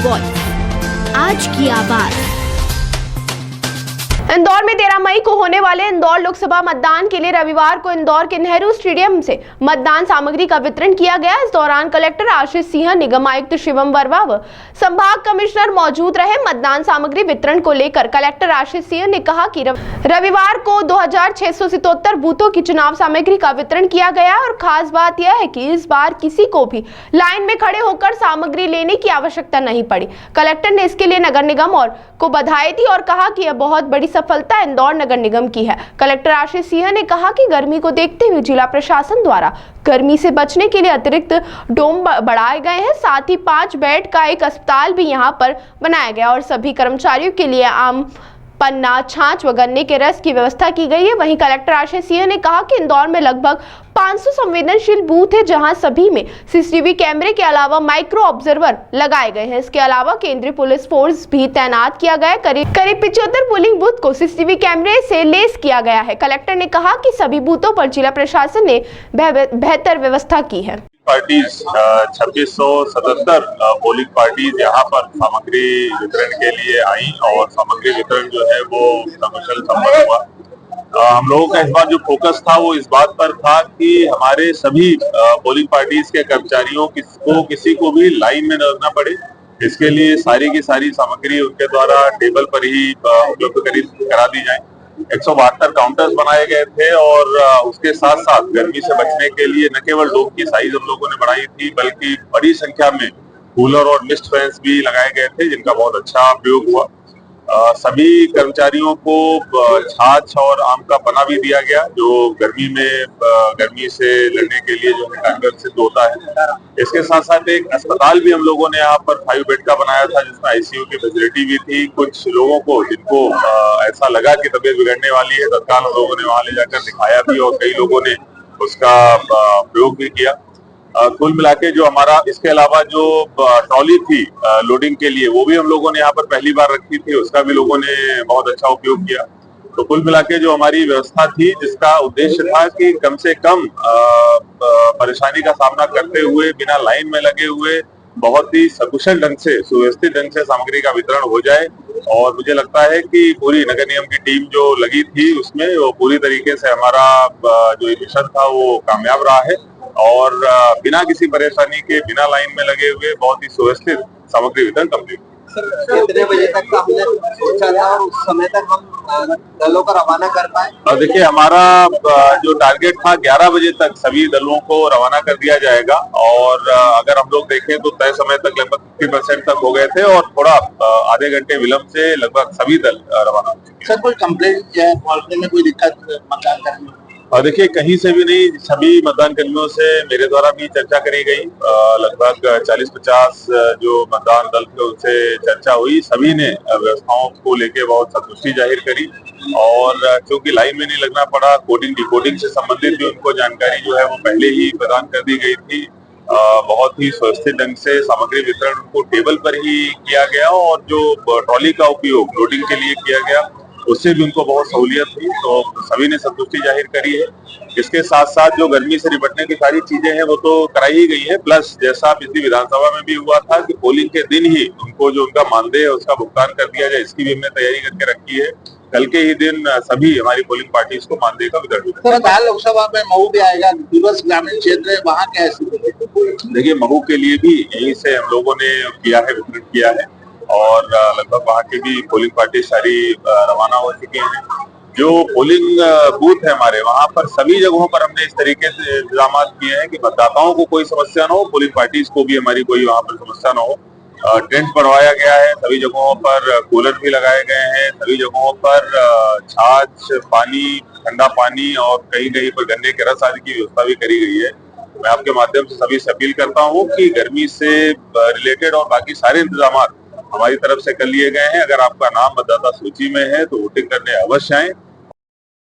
Voice, आज की आवाज। इंदौर में 13 मई को होने वाले इंदौर लोकसभा मतदान के लिए रविवार को इंदौर के नेहरू स्टेडियम से मतदान सामग्री का वितरण किया गया। इस दौरान कलेक्टर आशीष सिंह, निगम आयुक्त शिवम वर्मा व संभाग कमिश्नर मौजूद रहे। मतदान सामग्री वितरण को लेकर कलेक्टर आशीष सिंह ने कहा कि रविवार को 2677 बूथों की चुनाव सामग्री का वितरण किया गया और खास बात यह है कि इस बार किसी को भी लाइन में खड़े होकर सामग्री लेने की आवश्यकता नहीं पड़ी। कलेक्टर ने इसके लिए नगर निगम को बधाई दी और कहा कि यह बहुत बड़ी सफलता इंदौर नगर निगम की है। कलेक्टर आशीष सिंह ने कहा कि गर्मी को देखते हुए जिला प्रशासन द्वारा गर्मी से बचने के लिए अतिरिक्त डोम बढ़ाए गए हैं। साथ ही 5 बेड का एक अस्पताल भी यहां पर बनाया गया और सभी कर्मचारियों के लिए आम पन्ना, छाछ व गन्ने के रस की व्यवस्था की गई है। वहीं कलेक्टर आशीष सिंह ने कहा कि इंदौर में लगभग 500 संवेदनशील बूथ है, जहां सभी में सीसीटीवी कैमरे के अलावा माइक्रो ऑब्जर्वर लगाए गए हैं। इसके अलावा केंद्रीय पुलिस फोर्स भी तैनात किया गया है। करीब 75 पोलिंग बूथ को सीसीटीवी कैमरे से लेस किया गया है। कलेक्टर ने कहा कि सभी बूथों पर जिला प्रशासन ने बेहतर व्यवस्था की है। पार्टीज 2677 पोलिंग पार्टीज यहाँ पर सामग्री वितरण के लिए आई और सामग्री वितरण जो है वो सकुशल संपन्न हुआ। हम लोगों का इस बार जो फोकस था वो इस बात पर था कि हमारे सभी पोलिंग पार्टीज के कर्मचारियों को किसी को भी लाइन में न लगना पड़े। इसके लिए सारी की सारी सामग्री उनके द्वारा टेबल पर ही उपलब्ध करा दी जाए। 172 काउंटर्स बनाए गए थे और उसके साथ साथ गर्मी से बचने के लिए न केवल डोम की साइज हम लोगों ने बढ़ाई थी, बल्कि बड़ी संख्या में कूलर और मिस्ट फैंस भी लगाए गए थे, जिनका बहुत अच्छा प्रयोग हुआ। सभी कर्मचारियों को छाछ और आम का पन्ना भी दिया गया, जो गर्मी से लड़ने के लिए जो है कारगर सिद्ध होता है। इसके साथ साथ एक अस्पताल भी हम लोगों ने यहाँ पर 5 बेड का बनाया था, जिसमें आईसीयू की फैसिलिटी भी थी। कुछ लोगों को जिनको ऐसा लगा कि तबीयत बिगड़ने वाली है, तत्काल हम लोगों ने वहां ले जाकर दिखाया भी और कई लोगों ने उसका प्रयोग भी किया। कुल मिला के जो हमारा इसके अलावा जो ट्रॉली थी लोडिंग के लिए, वो भी हम लोगों ने यहाँ पर पहली बार रखी थी, उसका भी लोगों ने बहुत अच्छा उपयोग किया। तो कुल मिला के जो हमारी व्यवस्था थी, जिसका उद्देश्य था कि कम से कम परेशानी का सामना करते हुए, बिना लाइन में लगे हुए, बहुत ही सकुशल ढंग से, सुव्यवस्थित ढंग से सामग्री का वितरण हो जाए। और मुझे लगता है कि पूरी नगर निगम की टीम जो लगी थी उसमें वो पूरी तरीके से हमारा जो मिशन था वो कामयाब रहा है और बिना किसी परेशानी के, बिना लाइन में लगे हुए बहुत ही सुव्यवस्थित सामग्री वितरण कंप्लीट। कितने बजे तक का हमने सोचा था और उस समय तक हम दलों को रवाना कर पाए? और देखिए, हमारा जो टारगेट था 11 बजे तक सभी दलों को रवाना कर दिया जाएगा और अगर हम लोग देखें तो तय समय तक लगभग 50% तक हो गए थे और थोड़ा आधे घंटे विलंब से लगभग सभी दल रवाना हो चुके। सर, कोई कंप्लेंट या पहुंचने में कोई दिक्कत मतदान करने में? और देखिए, कहीं से भी नहीं, सभी मतदान कर्मियों से मेरे द्वारा भी चर्चा करी गई। लगभग 40-50 जो मतदान दल थे उनसे चर्चा हुई। सभी ने व्यवस्थाओं को लेके बहुत संतुष्टि जाहिर करी और क्योंकि लाइन में नहीं लगना पड़ा, कोडिंग डिकोडिंग से संबंधित भी उनको जानकारी जो है वो पहले ही प्रदान कर दी गई थी। बहुत ही सुव्यवस्थित ढंग से सामग्री वितरण उनको टेबल पर ही किया गया और जो ट्रॉली का उपयोग लोडिंग के लिए किया गया उससे भी उनको बहुत सहूलियत हुई। तो सभी ने संतुष्टि जाहिर करी है। इसके साथ साथ जो गर्मी से निपटने की सारी चीजें हैं वो तो कराई ही गई है, प्लस जैसा पिछली विधानसभा में भी हुआ था कि पोलिंग के दिन ही उनको जो उनका मानदेय है उसका भुगतान कर दिया जाए, इसकी भी हमने तैयारी करके रखी है। कल के ही दिन सभी हमारी पोलिंग पार्टीज को मानदेय का वितरण होगा। लोकसभा में महू भी आएगा, दिवस ग्रामीण क्षेत्र है, वहाँ क्या है? देखिए, महू के लिए भी यहीं से हम लोगों ने किया है, वितरण किया है और लगभग वहाँ की भी पोलिंग पार्टी सारी रवाना हो चुकी हैं। जो पोलिंग बूथ है हमारे, वहाँ पर सभी जगहों पर हमने इस तरीके से इंतजाम किए हैं कि मतदाताओं को कोई समस्या न हो, पोलिंग पार्टीज को भी हमारी कोई वहाँ पर समस्या न हो। टेंट बढ़वाया गया है, सभी जगहों पर कूलर भी लगाए गए हैं, सभी जगहों पर छाछ, पानी, ठंडा पानी और कहीं कहीं पर गन्ने के रस आदि की व्यवस्था भी करी गई है। मैं आपके माध्यम से सभी से अपील करता हूँ कि गर्मी से रिलेटेड और बाकी सारे इंतजाम हमारी तरफ से कर लिए गए हैं। अगर आपका नाम मतदाता सूची में है तो वोटिंग करने अवश्य आएं।